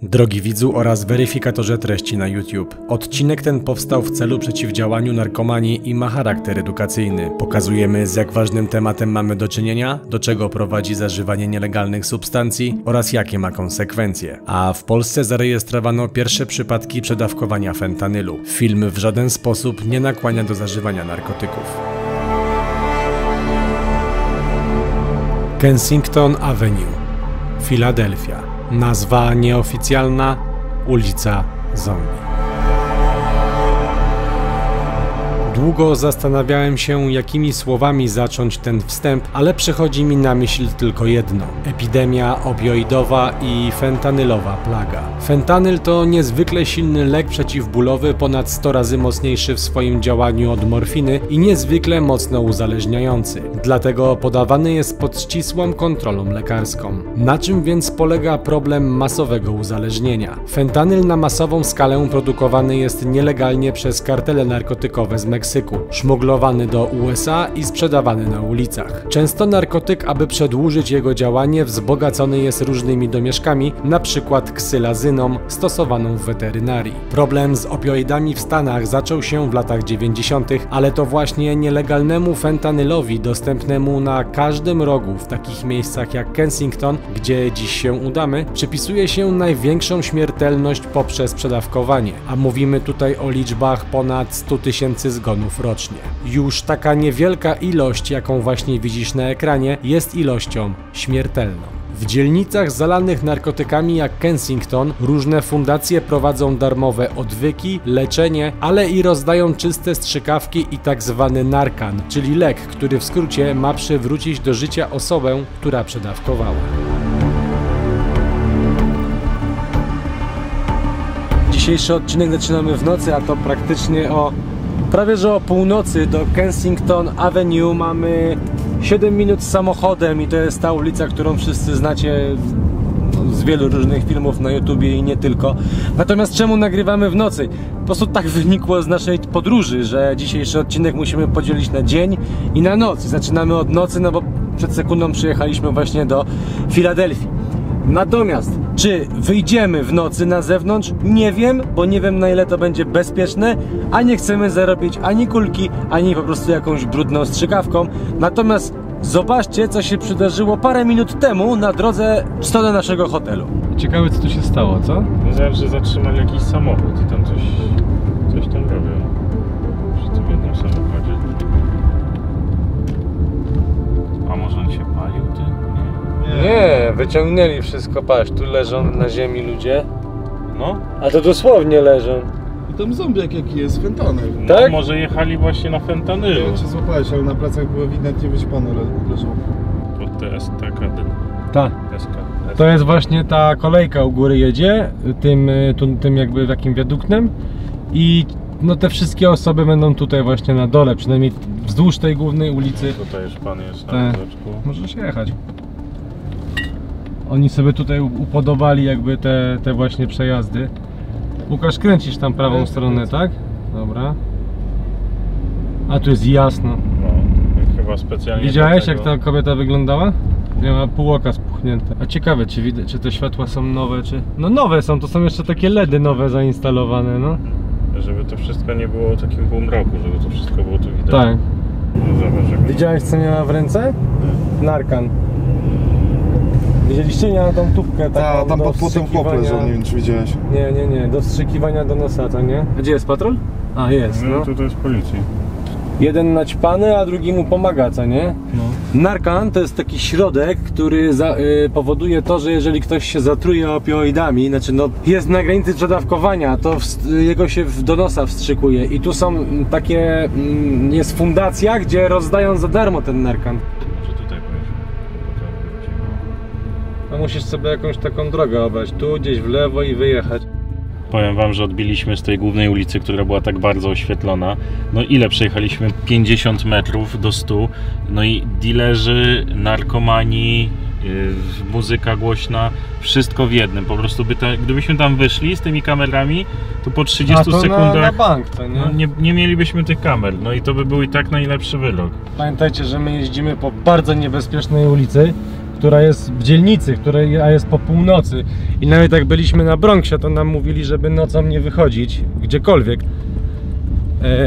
Drogi widzu oraz weryfikatorze treści na YouTube. Odcinek ten powstał w celu przeciwdziałaniu narkomanii i ma charakter edukacyjny. Pokazujemy, z jak ważnym tematem mamy do czynienia, do czego prowadzi zażywanie nielegalnych substancji oraz jakie ma konsekwencje. A w Polsce zarejestrowano pierwsze przypadki przedawkowania fentanylu. Film w żaden sposób nie nakłania do zażywania narkotyków. Kensington Avenue, Filadelfia. Nazwa nieoficjalna: ulica Zombie. Długo zastanawiałem się, jakimi słowami zacząć ten wstęp, ale przychodzi mi na myśl tylko jedno: epidemia opioidowa i fentanylowa plaga. Fentanyl to niezwykle silny lek przeciwbólowy, ponad 100 razy mocniejszy w swoim działaniu od morfiny i niezwykle mocno uzależniający. Dlatego podawany jest pod ścisłą kontrolą lekarską. Na czym więc polega problem masowego uzależnienia? Fentanyl na masową skalę produkowany jest nielegalnie przez kartele narkotykowe z Meksyku, szmuglowany do USA i sprzedawany na ulicach. Często narkotyk, aby przedłużyć jego działanie, wzbogacony jest różnymi domieszkami, np. ksylazyną stosowaną w weterynarii. Problem z opioidami w Stanach zaczął się w latach 90., ale to właśnie nielegalnemu fentanylowi dostępnemu na każdym rogu w takich miejscach jak Kensington, gdzie dziś się udamy, przypisuje się największą śmiertelność poprzez przedawkowanie, a mówimy tutaj o liczbach ponad 100 tysięcy zgonów rocznie. Już taka niewielka ilość, jaką właśnie widzisz na ekranie, jest ilością śmiertelną. W dzielnicach zalanych narkotykami jak Kensington różne fundacje prowadzą darmowe odwyki, leczenie, ale i rozdają czyste strzykawki i tak zwany narkan, czyli lek, który w skrócie ma przywrócić do życia osobę, która przedawkowała. Dzisiejszy odcinek zaczynamy w nocy, a to praktycznie prawie że o północy. Do Kensington Avenue mamy 7 minut samochodem i to jest ta ulica, którą wszyscy znacie z wielu różnych filmów na YouTubie i nie tylko. Natomiast czemu nagrywamy w nocy? Po prostu tak wynikło z naszej podróży, że dzisiejszy odcinek musimy podzielić na dzień i na noc. Zaczynamy od nocy, no bo przed sekundą przyjechaliśmy właśnie do Filadelfii. Natomiast czy wyjdziemy w nocy na zewnątrz? Nie wiem, bo nie wiem, na ile to będzie bezpieczne, a nie chcemy zarobić ani kulki, ani po prostu jakąś brudną strzykawką. Natomiast zobaczcie, co się przydarzyło parę minut temu na drodze w stronę naszego hotelu. Ciekawe, co tu się stało, co? Myślałem, że zatrzymali jakiś samochód i tam coś tam robią przy tym jednym samochodzie. A może on się palił, ty? Nie, wyciągnęli wszystko, patrz, tu leżą na ziemi ludzie. No. A to dosłownie leżą. I tam zombiak jaki jest, fentanyl. No, tak? może jechali właśnie na fentanylu. Nie wiem, czy złapałeś, ale na plecach było ewidentnie wyćpane leżą. Pod TSK. Tak. To jest właśnie ta kolejka u góry jedzie, tym jakby takim wiaduktem i no te wszystkie osoby będą tutaj właśnie na dole, przynajmniej wzdłuż tej głównej ulicy. Tutaj już pan jest na wózeczku. Możesz jechać. Oni sobie tutaj upodobali jakby te właśnie przejazdy. Łukasz, kręcisz tam prawą stronę, tak? Dobra. A tu jest jasno. No, chyba specjalnie. Widziałeś, jak ta kobieta wyglądała? Miała pół oka spuchnięte. A ciekawe, czy te światła są nowe, czy... No nowe są, to są jeszcze takie LEDy nowe zainstalowane, no. Żeby to wszystko nie było w takim półmroku, żeby to wszystko było tu widać. Tak. No zobacz, jak... Widziałeś, co miała w ręce? Narkan. Widzieliście, nie, na tą tubkę taką tam do pod płotem chłop leżał, nie wiem, czy widziałeś. Nie, do wstrzykiwania do nosa, to nie? A gdzie jest patrol? A, jest, No no. tutaj jest policji. Jeden naćpany, a drugi mu pomaga, co nie? No. Narkan to jest taki środek, który powoduje to, że jeżeli ktoś się zatruje opioidami, znaczy no jest na granicy przedawkowania, to jego się do nosa wstrzykuje i tu są takie, jest fundacja, gdzie rozdają za darmo ten narkan. Może tutaj powiedzmy. No musisz sobie jakąś taką drogę obrać, tu gdzieś w lewo i wyjechać. Powiem wam, że odbiliśmy z tej głównej ulicy, która była tak bardzo oświetlona. No ile przejechaliśmy? 50 metrów do 100. No i dealerzy, narkomani, muzyka głośna, wszystko w jednym. Po prostu gdybyśmy tam wyszli z tymi kamerami, to po 30 sekundach na bank, to nie? No, nie mielibyśmy tych kamer. No i to by był i tak najlepszy wyrok. Pamiętajcie, że my jeździmy po bardzo niebezpiecznej ulicy. która jest w dzielnicy, a jest po północy. I nawet jak byliśmy na Bronxie, to nam mówili, żeby nocą nie wychodzić gdziekolwiek.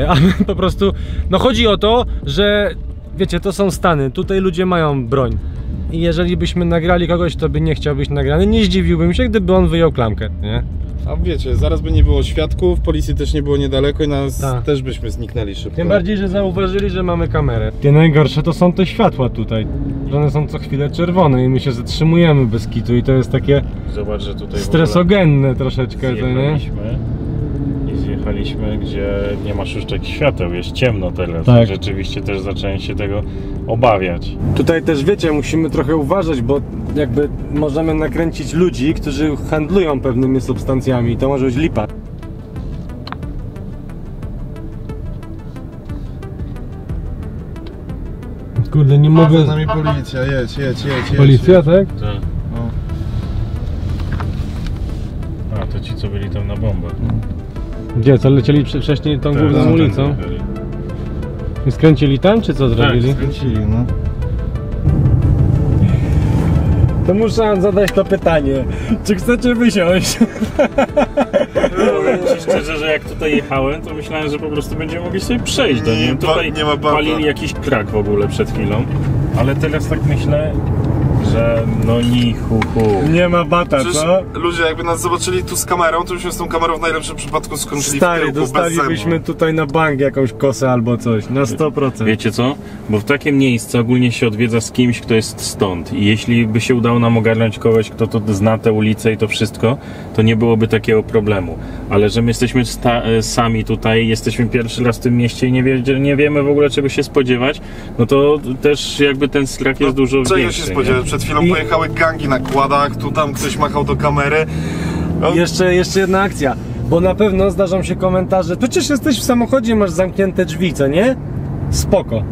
A my po prostu, no chodzi o to, że wiecie, to są Stany, tutaj ludzie mają broń. I jeżeli byśmy nagrali kogoś, kto by nie chciał być nagrany, nie zdziwiłbym się, gdyby on wyjął klamkę, nie? A wiecie, zaraz by nie było świadków, policji też nie było niedaleko i nas też byśmy zniknęli szybko. Tym bardziej, że zauważyli, że mamy kamerę. Te najgorsze to są te światła tutaj. One są co chwilę czerwone i my się zatrzymujemy bez kitu i to jest takie Zobacz, że tutaj stresogenne troszeczkę, to nie? I zjechaliśmy, gdzie nie ma szuszczek świateł, jest ciemno teraz. Tak. Rzeczywiście też zacząłem się tego obawiać. Tutaj też wiecie, musimy trochę uważać, bo jakby możemy nakręcić ludzi, którzy handlują pewnymi substancjami i to może być lipa. Kurde, nie mogę... Z nami policja, jedź. Policja, tak? Tak. No. A, to ci co byli tam na bombach. Gdzie? Co lecieli wcześniej tą główną ulicą? I skręcili tam, czy co zrobili? Skręcili, no. To muszę zadać to pytanie. Czy chcecie wysiąść? Powiem ci szczerze, że jak tutaj jechałem, to myślałem, że po prostu będziemy mogli sobie przejść do niej. Tutaj nie ma bata. palili jakiś krak w ogóle przed chwilą. Ale teraz tak myślę, że no Nie ma bata, Przecież co? ludzie jakby nas zobaczyli tu z kamerą, to byśmy z tą kamerą w najlepszym przypadku skończyli Stary, w tyłku, dostalibyśmy tutaj na bank jakąś kosę albo coś, na 100%. Wiecie co? Bo w takie miejsce ogólnie się odwiedza z kimś, kto jest stąd. I jeśli by się udało nam ogarnąć kogoś, kto to zna tę ulicę i to wszystko, to nie byłoby takiego problemu. Ale że my jesteśmy sami tutaj, jesteśmy pierwszy raz w tym mieście i nie wiemy w ogóle czego się spodziewać, no to też jakby ten strach jest dużo większy. Czego się spodziewać? Przed chwilą pojechały gangi na kładach, tu tam ktoś machał do kamery. No. Jeszcze jedna akcja, bo na pewno zdarzą się komentarze. Przecież jesteś w samochodzie, masz zamknięte drzwi, co nie? Spoko.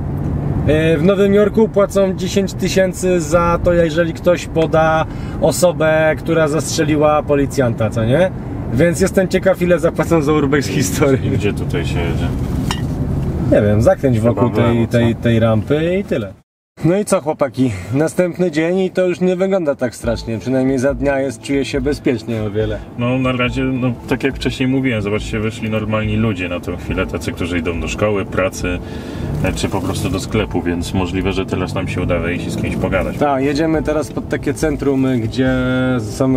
W Nowym Jorku płacą 10 000 za to, jeżeli ktoś poda osobę, która zastrzeliła policjanta, co nie? Więc jestem ciekaw, ile zapłacą za urbex historii. Gdzie tutaj się jedzie? Nie wiem, zakręć wokół w lewo, tej rampy i tyle. No i co, chłopaki? Następny dzień i to już nie wygląda tak strasznie. Przynajmniej za dnia czuję się bezpiecznie o wiele. No na razie, no tak jak wcześniej mówiłem, zobaczcie, wyszli normalni ludzie na tę chwilę, tacy, którzy idą do szkoły, pracy, czy po prostu do sklepu, więc możliwe, że teraz nam się uda wejść i z kimś pogadać. Tak, jedziemy teraz pod takie centrum, gdzie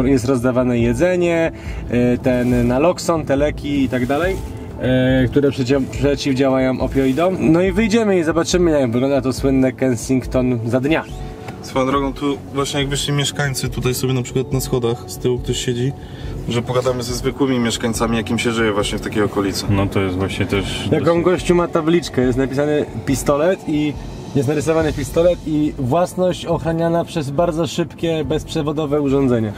jest rozdawane jedzenie, ten naloxon, te leki i tak dalej, które przeciwdziałają opioidom. No i wyjdziemy i zobaczymy, jak wygląda to słynne Kensington za dnia. Swoją drogą, tu właśnie jak wyszli mieszkańcy, tutaj sobie na przykład na schodach z tyłu ktoś siedzi, że pogadamy ze zwykłymi mieszkańcami, jakim się żyje właśnie w takiej okolicy. No to jest właśnie też... Jaką gościu ma tabliczkę, jest napisany pistolet i jest narysowany pistolet i własność ochraniana przez bardzo szybkie, bezprzewodowe urządzenie.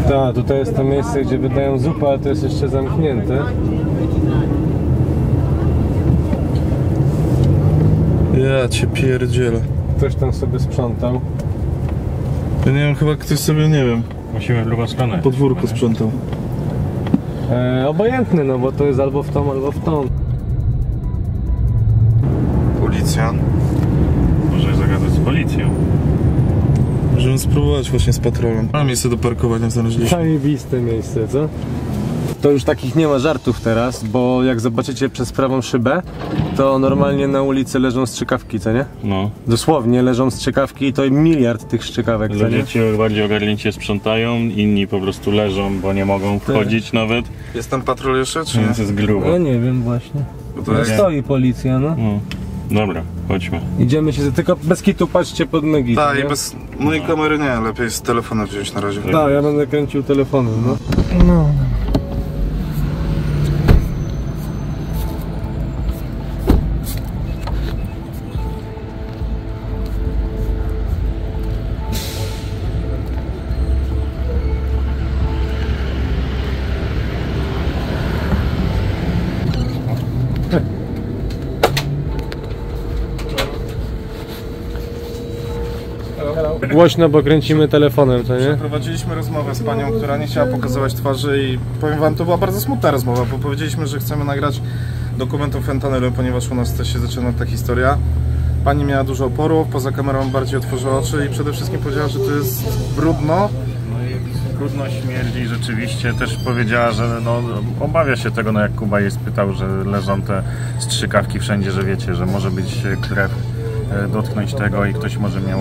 Tak, tutaj jest to miejsce, gdzie wydają zupę, ale to jest jeszcze zamknięte. Ja cię pierdzielę. Ktoś tam sobie sprzątał. Ja nie wiem, chyba ktoś sobie, nie wiem, Musimy w drugą stronę. podwórko sprzątał. Obojętny, no bo to jest albo w tą, albo w tą. Policja. Może zagadać z policją. Możemy spróbować właśnie z patrolem. Mam miejsce do parkowania znaleźliśmy. Zajebiste miejsce, co? To już takich nie ma żartów teraz, bo jak zobaczycie przez prawą szybę, to normalnie na ulicy leżą strzykawki, co nie? No. Dosłownie leżą strzykawki i to miliard tych strzykawek, co nie? Ludzie ci bardziej ogarnięcie sprzątają, inni po prostu leżą, bo nie mogą wchodzić nawet. Jest tam patrol jeszcze, czy nie? Więc jest grubo. No nie wiem właśnie. Bo to No jest... stoi policja, no. No. Dobra, chodźmy. Idziemy się, tylko bez kitu patrzcie pod nogi. Tak, nie? i bez mojej kamery nie, lepiej z telefonu wziąć na razie. Tak, ja będę kręcił telefonem, no. Głośno, bo kręcimy telefonem, co nie? Przeprowadziliśmy rozmowę z panią, która nie chciała pokazywać twarzy i powiem wam, to była bardzo smutna rozmowa, bo powiedzieliśmy, że chcemy nagrać dokument o fentanylu, ponieważ u nas też się zaczyna ta historia. Pani miała dużo oporów, poza kamerą bardziej otworzyła oczy i przede wszystkim powiedziała, że to jest brudno. Brudno, śmierdzi rzeczywiście. Też powiedziała, że no, obawia się tego, no jak Kuba jej spytał, że leżą te strzykawki wszędzie, że wiecie, że może być krew, dotknąć tego i ktoś może miał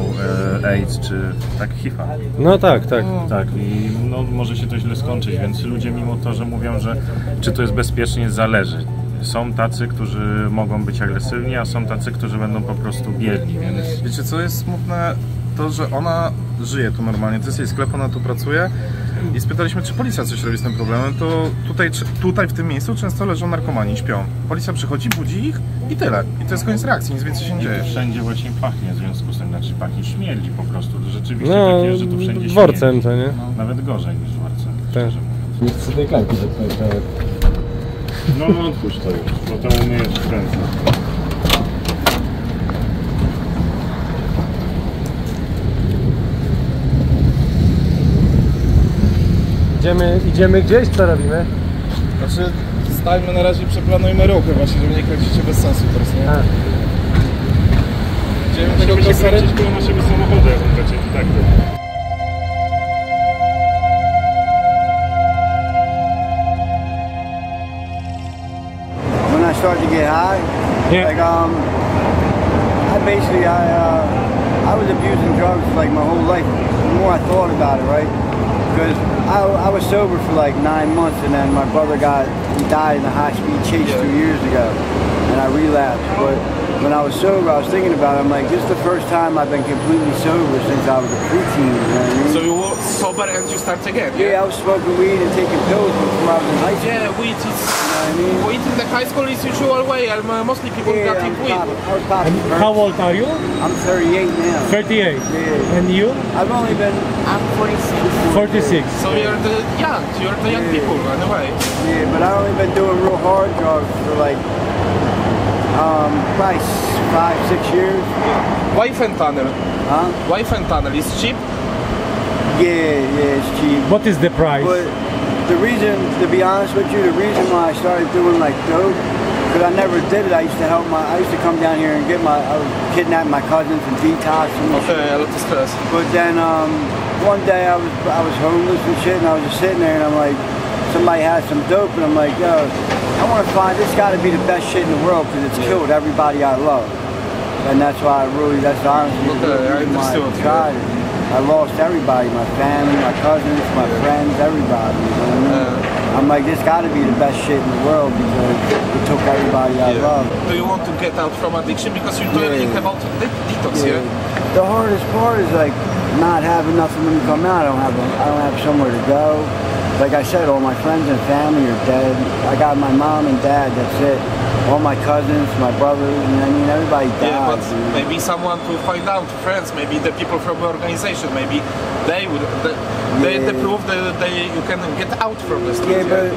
AIDS czy tak HIV-a. No tak. Tak i no, może się to źle skończyć, więc ludzie mimo to, że mówią, że czy to jest bezpiecznie, zależy. Są tacy, którzy mogą być agresywni, a są tacy, którzy będą po prostu biedni, więc... Wiecie co jest smutne? To, że ona żyje tu normalnie, to jest jej sklep, ona tu pracuje i spytaliśmy, czy policja coś robi z tym problemem, to tutaj w tym miejscu często leżą narkomani, śpią. Policja przychodzi, budzi ich i tyle. I to jest koniec reakcji, nic więcej się nie dzieje. Wszędzie właśnie pachnie, w związku z tym, znaczy pachnie, śmierdzi po prostu, rzeczywiście No, takie, że tu wszędzie dworcem śmierdzi. to, nie? No, nawet gorzej niż dworcem, Tak. szczerze mówiąc. Jest sobie kajki, No otwórz to już, bo to umyjesz ręce. Idziemy gdzieś, co robimy? Znaczy, stajmy na razie i przeplanujmy ruchy właśnie, żeby nie kręcić się bez sensu teraz, nie? Idziemy tego Musimy się kosery. kręcić koło naszego samochodu, jak on raczej tak to. When I started to get high, like I was abusing drugs like my whole life. The more I thought about it, right? Because I was sober for like 9 months, and then my brother he died in a high-speed chase 2 years ago, and I relapsed. But when I was sober, I was thinking about it. I'm like, this is the first time I've been completely sober since I was a preteen. You know what I mean? So you were sober and you start again? Yeah, I was smoking weed and taking pills before I was in high school. Yeah, weed is... I mean, Weed in the high school is usual way, and mostly people yeah, getting weed. I was popping perks. How old are you? I'm 38 now. 38. Yeah. And you? I've only been. I'm 46. 46. So you're the young people, anyway. Yeah, but I've only been doing real hard drugs for like probably 5-6 years. Why fentanyl? Huh? Why fentanyl? It's cheap? Yeah, it's cheap. What is the price? But the reason, to be honest with you, the reason why I started doing like dope, because I never did it. I used to come down here and I would kidnap my cousins and detox them. And Okay, a lot of stress. But then one day I was homeless and shit, and I was just sitting there, and I'm like, somebody had some dope, and I'm like, yo, I want to find, this got to be the best shit in the world because it's killed everybody I love. And that's why that's honestly the reason why I tried it. I lost everybody, my family, my cousins, my friends, everybody. You know what I mean? I'm like, this got to be the best shit in the world because it took everybody I love. Do you want to get out from addiction because you're talking about detox, yeah? The hardest part is like not having nothing when you come out. I don't have somewhere to go. Like I said, all my friends and family are dead. I got my mom and dad, that's it. All my cousins, my brothers, and I mean everybody died. Yeah, but maybe someone to find out, friends, maybe the people from the organization, maybe they would, they prove that you can get out from this. Yeah, but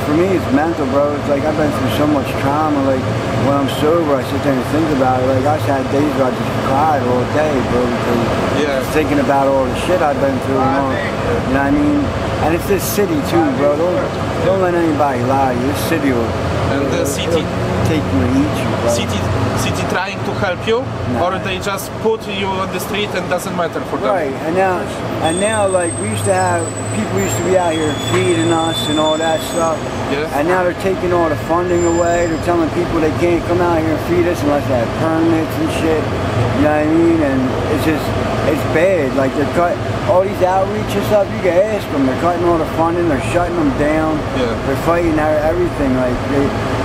for me it's mental, bro. It's like I've been through so much trauma. Like when I'm sober, I sit there and think about it. Like I just had days where I just cried all day, bro, because thinking about all the shit I've been through. You know what I mean? And it's this city too, bro. Don't let anybody lie to you. This city will. And the city take you and eat you, bro. City trying to help you, or they just put you on the street and doesn't matter for them. Right, and now like we used to have people used to be out here feeding us and all that stuff. Yeah. And now they're taking all the funding away. They're telling people they can't come out here and feed us unless they have permits and shit. You know what I mean? And it's bad. Like they're cutting all these outreach and stuff. You can ask them. They're cutting all the funding. They're shutting them down. Yeah. They're fighting everything.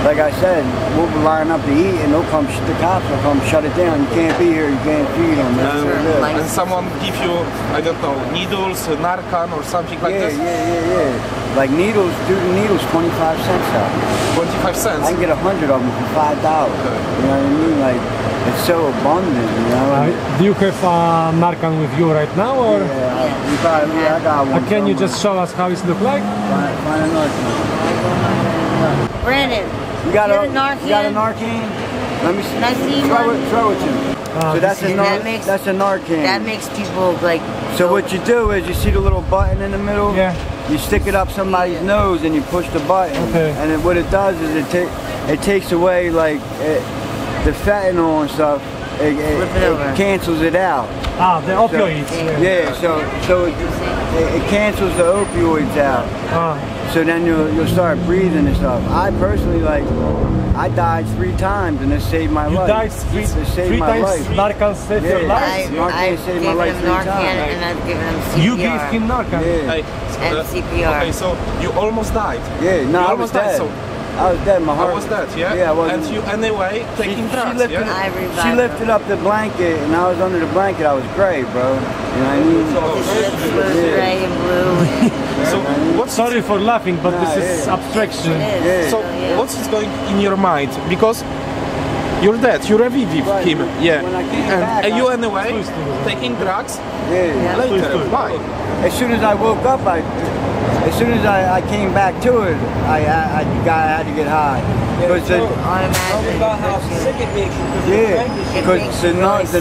Like I said, we'll line up to eat, and the cops will come shut it down. You can't be here. You can't feed them. And someone give you, I don't know, needles, Narcan or something like this. Yeah. Like needles, dude, needles 25 cents out. 25 cents. I can get 100 of them for $5. You know what I mean? Like it's so abundant. You know. Do you have Narcan with you right now, or? Yeah, I got one. Can you just show us how it looks like? Find a Narcan. Brandon, You got a Narcan? You got a Narcan? Let me see. Can I see Throw it to me. So that's a Narcan. That makes people like. So what you do is you see the little button in the middle. Yeah. You stick it up somebody's nose and you push the button. Okay. And then what it does is it takes away like the fentanyl and stuff, it cancels it out. Ah, the opioids. So it cancels the opioids out. So then you'll start breathing and stuff. I personally, like, I died 3 times and it saved my life. You died three times? Narcan saved your life? I've given him Narcan and I've given him CPR. You gave him Narcan? And CPR. Okay, so you almost died. Yeah, no, I was dead. So I was dead. My heart I was dead, yeah? Yeah, I was. And you anyway taking drugs, yeah? She lifted up the blanket and I was under the blanket. I was gray, bro. You know what I mean? His lips were gray and blue. So what's Sorry for laughing, but this is abstraction. So what's going in your mind? Because you're dead, you revived him, yeah. When I came back, and you anyway taking drugs later. Why? As soon as I woke up, as soon as I came back to it, I had to get high. Because because the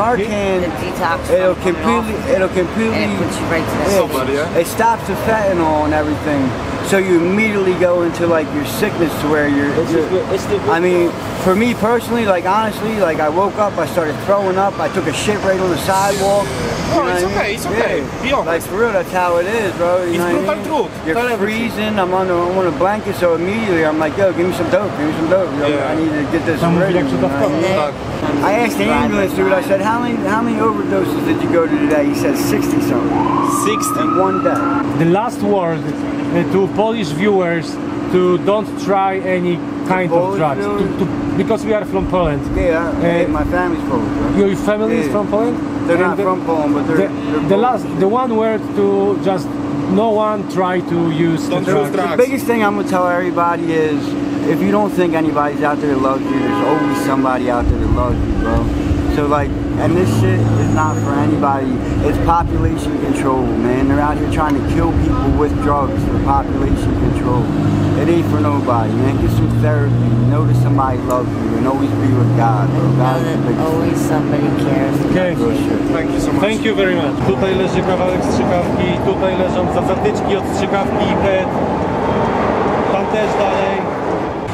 Narcan, it'll completely, puts you right to the it stops the fentanyl and everything. So you immediately go into like your sickness to where I mean, for me personally, like honestly, like I woke up, I started throwing up, I took a shit right on the sidewalk. Oh, it's okay, it's okay. Be honest. Like for real, that's how it is, bro. You it's know brutal truth. You're freezing, I'm on a blanket, so immediately I'm like, yo, give me some dope, give me some dope. Yo, I need to get this ready. I asked the ambulance dude, I said, how many overdoses did you go to today? He said 60 something. 60 in one day. The last word to Polish viewers to don't try any kind of drugs because we are from Poland. Yeah, my family's Polish. Bro. Your family is from Poland? They're not from Poland, but they're the one word to just no one try to use the drugs. The biggest thing I'm gonna tell everybody is if you don't think anybody's out there that loves you, there's always somebody out there that loves you, bro. So like, and this shit is not for anybody. It's population control, man. They're out here trying to kill people with drugs for population control. It ain't for nobody, man. Get some therapy. Know that somebody loves you and always be with God, bro. God is the biggest always somebody cares. Okay. Thank you so much. Thank you very much. Tutaj leży kawałek strzykawki, tutaj leżą zatyczki od strzykawki i PET. Tam też dalej.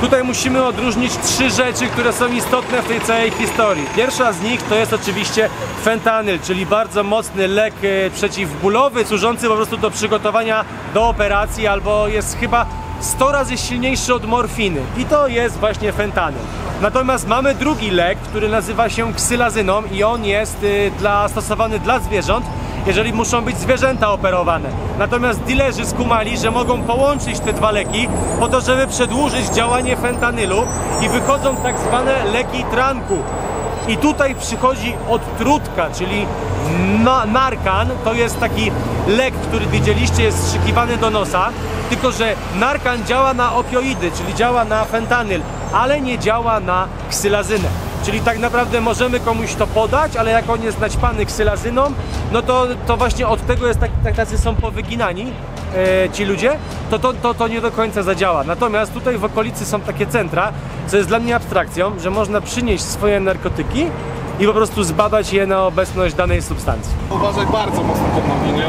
Tutaj musimy odróżnić 3 rzeczy, które są istotne w tej całej historii. Pierwsza z nich to jest oczywiście fentanyl, czyli bardzo mocny lek przeciwbólowy, służący po prostu do przygotowania do operacji, albo jest chyba 100 razy silniejszy od morfiny. I to jest właśnie fentanyl. Natomiast mamy drugi lek, który nazywa się ksylazyną i on jest stosowany dla zwierząt, jeżeli muszą być zwierzęta operowane. Natomiast dilerzy skumali, że mogą połączyć te 2 leki po to, żeby przedłużyć działanie fentanylu i wychodzą tak zwane leki tranku. I tutaj przychodzi odtrutka, czyli Narcan, to jest taki lek, który widzieliście, jest strzykiwany do nosa, tylko że Narcan działa na opioidy, czyli działa na fentanyl, ale nie działa na ksylazynę. Czyli tak naprawdę możemy komuś to podać, ale jak on jest naćpany ksylazyną, no to właśnie od tego jest tacy są powyginani ci ludzie, to nie do końca zadziała. Natomiast tutaj w okolicy są takie centra, co jest dla mnie abstrakcją, że można przynieść swoje narkotyki i po prostu zbadać je na obecność danej substancji. Uważaj bardzo mocno pod nogi, nie?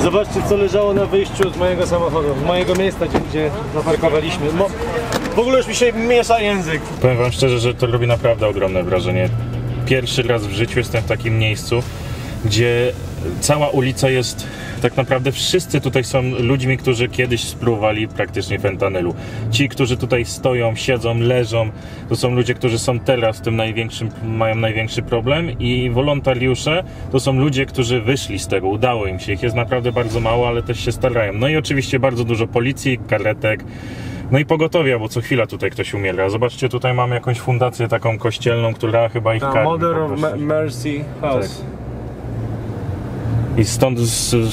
Zobaczcie, co leżało na wyjściu z mojego samochodu, z mojego miejsca, gdzie zaparkowaliśmy. W ogóle już mi się miesza język. Powiem wam szczerze, że to robi naprawdę ogromne wrażenie. Pierwszy raz w życiu jestem w takim miejscu, gdzie cała ulica jest, tak naprawdę wszyscy tutaj są ludźmi, którzy kiedyś spróbowali praktycznie fentanylu. Ci, którzy tutaj stoją, siedzą, leżą, to są ludzie, którzy są teraz w tym mają największy problem i wolontariusze to są ludzie, którzy wyszli z tego, udało im się. Ich jest naprawdę bardzo mało, ale też się starają. No i oczywiście bardzo dużo policji, karetek, no i pogotowia, bo co chwila tutaj ktoś umiera. Zobaczcie, tutaj mamy jakąś fundację taką kościelną, która chyba ich karmi. Mother of Mercy House. Tak. I stąd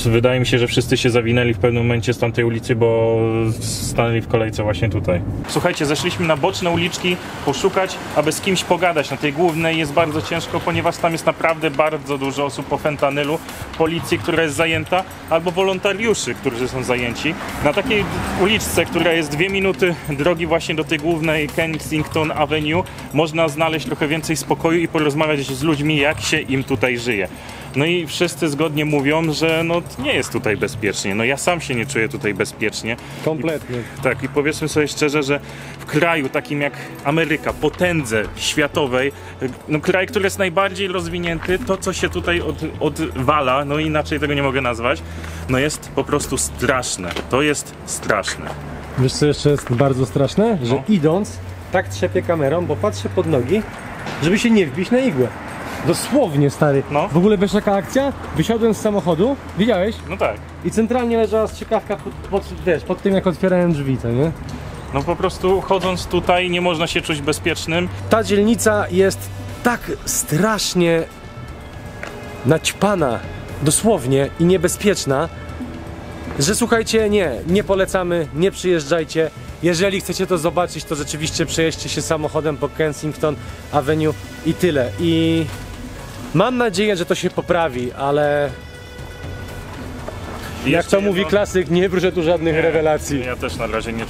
wydaje mi się, że wszyscy się zawinęli w pewnym momencie z tamtej ulicy, bo stanęli w kolejce właśnie tutaj. Słuchajcie, zeszliśmy na boczne uliczki poszukać, aby z kimś pogadać. Na tej głównej jest bardzo ciężko, ponieważ tam jest naprawdę bardzo dużo osób po fentanylu, policji, która jest zajęta, albo wolontariuszy, którzy są zajęci. Na takiej uliczce, która jest 2 minuty drogi właśnie do tej głównej Kensington Avenue, można znaleźć trochę więcej spokoju i porozmawiać z ludźmi, jak się im tutaj żyje. No i wszyscy zgodnie mówią, że no nie jest tutaj bezpiecznie. No ja sam się nie czuję tutaj bezpiecznie. Kompletnie. Tak, i powiedzmy sobie szczerze, że w kraju takim jak Ameryka, potędze światowej, no kraj, który jest najbardziej rozwinięty, to co się tutaj odwala, no inaczej tego nie mogę nazwać, no jest po prostu straszne. To jest straszne. Wiesz co jeszcze jest bardzo straszne? Że No. idąc, tak trzepię kamerą, bo patrzę pod nogi, żeby się nie wbić na igłę. Dosłownie, stary. No. W ogóle wiesz jaka akcja? Wysiadłem z samochodu, widziałeś? No tak. I centralnie leżała strzykawka pod tym jak otwierałem drzwi, to nie? No po prostu chodząc tutaj nie można się czuć bezpiecznym. Ta dzielnica jest tak strasznie naćpana, dosłownie, i niebezpieczna, że słuchajcie, nie polecamy, nie przyjeżdżajcie. Jeżeli chcecie to zobaczyć, to rzeczywiście przejeźdźcie się samochodem po Kensington Avenue i tyle. I mam nadzieję, że to się poprawi, ale jak to mówi klasyk, nie wróżę tu żadnych rewelacji. Ja też na razie nie.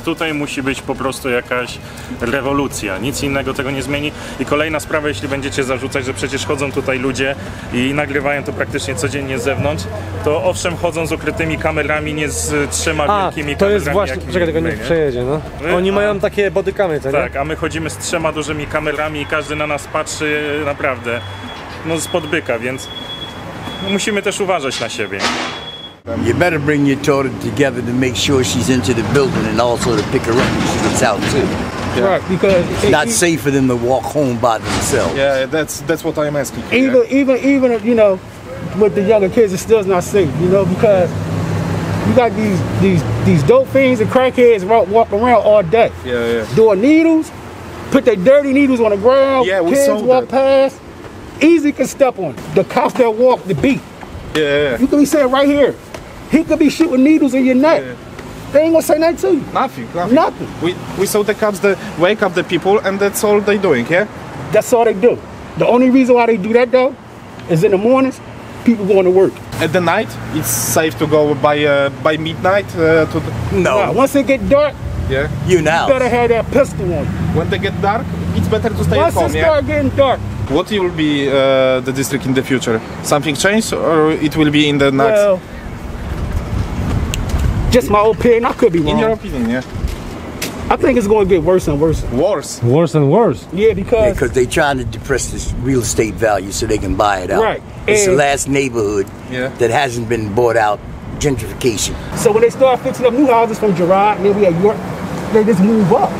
Tutaj musi być po prostu jakaś rewolucja. Nic innego tego nie zmieni. I kolejna sprawa, jeśli będziecie zarzucać, że przecież chodzą tutaj ludzie i nagrywają to praktycznie codziennie z zewnątrz, to owszem chodzą z ukrytymi kamerami, nie z 3 wielkimi kamerami. To jest właśnie, czekaj, tego nie przejedzie, no. Oni mają takie bodykamy, co nie? Tak, a my chodzimy z 3 dużymi kamerami i każdy na nas patrzy naprawdę no spod byka, więc musimy też uważać na siebie. You better bring your daughter together to make sure she's into the building and also to pick her up when she gets out too. Right, because It's not safe for them to walk home by themselves. Yeah, that's what I'm asking. even you know, with the younger kids, it's still not safe. You know, because you got these dope fiends and crackheads walk around all day. Yeah. Doing needles, put their dirty needles on the ground. Yeah, we kids saw walk that. past, easy can step on it. The cops that walk the beat. Yeah. You could be saying right here, he could be shooting needles in your neck. They ain't gonna say nothing to you. Nothing. We saw the cops that wake up the people and that's all they doing, yeah? That's all they do. The only reason why they do that though is in the mornings, people going to work. At the night, it's safe to go by midnight to the... Now, once it get dark, Yeah. You now. you better have that pistol on you. When they get dark, it's better to stay at Once it home, yeah? start getting dark, What will be the district in the future? Something changed or it will be in the next... well, just my opinion, I could be wrong. In your opinion, yeah? I think it's going to get worse and worse. Worse. Worse and worse. Yeah, because Because they're trying to depress this real estate value so they can buy it out. Right. It's the And- last neighborhood Yeah. that hasn't been bought out. Gentrification. so when they start fixing up new houses from Girard, maybe at York, they just move up.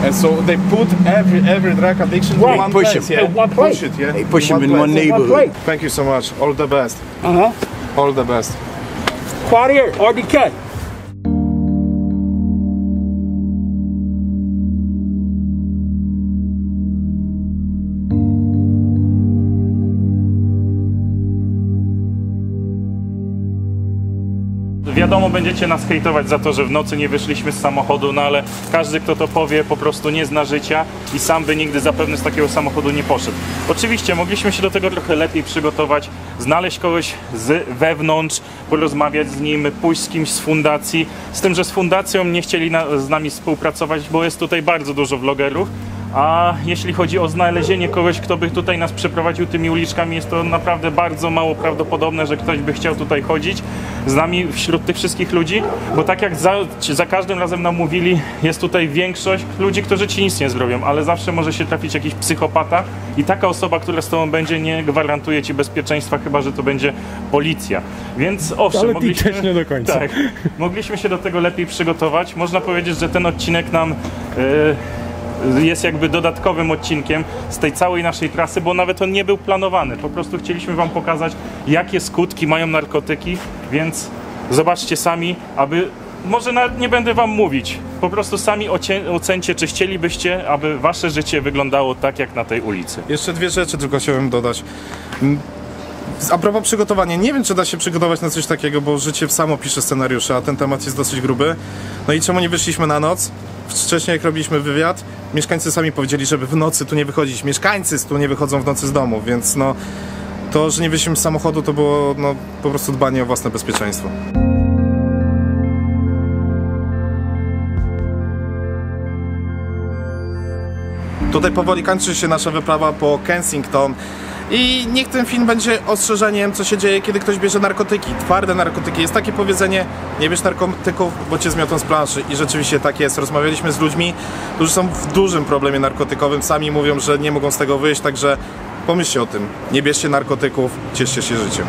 And so they put every drug addiction Right. in one Push place, them. yeah? In one place. Push it, yeah? They push them in one place. neighborhood. One place. Thank you so much. All the best. All the best. Quiet here, RDK. Wiadomo, będziecie nas hejtować za to, że w nocy nie wyszliśmy z samochodu, no ale każdy, kto to powie, po prostu nie zna życia i sam by nigdy zapewne z takiego samochodu nie poszedł. Oczywiście mogliśmy się do tego trochę lepiej przygotować, znaleźć kogoś z wewnątrz, porozmawiać z nim, pójść z kimś z fundacji, z tym, że z fundacją nie chcieli z nami współpracować, bo jest tutaj bardzo dużo vlogerów. A jeśli chodzi o znalezienie kogoś, kto by tutaj nas przeprowadził tymi uliczkami, jest to naprawdę bardzo mało prawdopodobne, że ktoś by chciał tutaj chodzić z nami wśród tych wszystkich ludzi, bo tak jak za każdym razem nam mówili, jest tutaj większość ludzi, którzy ci nic nie zrobią, ale zawsze może się trafić jakiś psychopata i taka osoba, która z tobą będzie, nie gwarantuje ci bezpieczeństwa, chyba że to będzie policja. Więc owszem, Ale mogliśmy, też nie do końca. tak, mogliśmy się do tego lepiej przygotować. Można powiedzieć, że ten odcinek nam jest jakby dodatkowym odcinkiem z tej całej naszej trasy, bo nawet on nie był planowany. Po prostu chcieliśmy wam pokazać, jakie skutki mają narkotyki, więc zobaczcie sami, aby... Może nawet nie będę wam mówić, po prostu sami ocencie, czy chcielibyście, aby wasze życie wyglądało tak, jak na tej ulicy. Jeszcze dwie rzeczy tylko chciałem dodać. A propos przygotowania, nie wiem, czy da się przygotować na coś takiego, bo życie samo pisze scenariusze, a ten temat jest dosyć gruby. No i czemu nie wyszliśmy na noc? Wcześniej jak robiliśmy wywiad, mieszkańcy sami powiedzieli, żeby w nocy tu nie wychodzić. Mieszkańcy tu nie wychodzą w nocy z domu, więc no to, że nie wyszliśmy z samochodu, to było no, po prostu dbanie o własne bezpieczeństwo. Tutaj powoli kończy się nasza wyprawa po Kensington I niech ten film będzie ostrzeżeniem, co się dzieje, kiedy ktoś bierze narkotyki, twarde narkotyki. Jest takie powiedzenie, nie bierz narkotyków, bo cię zmiotą z planszy. I rzeczywiście tak jest. Rozmawialiśmy z ludźmi, którzy są w dużym problemie narkotykowym, sami mówią, że nie mogą z tego wyjść, także pomyślcie o tym. Nie bierzcie narkotyków, cieszcie się życiem.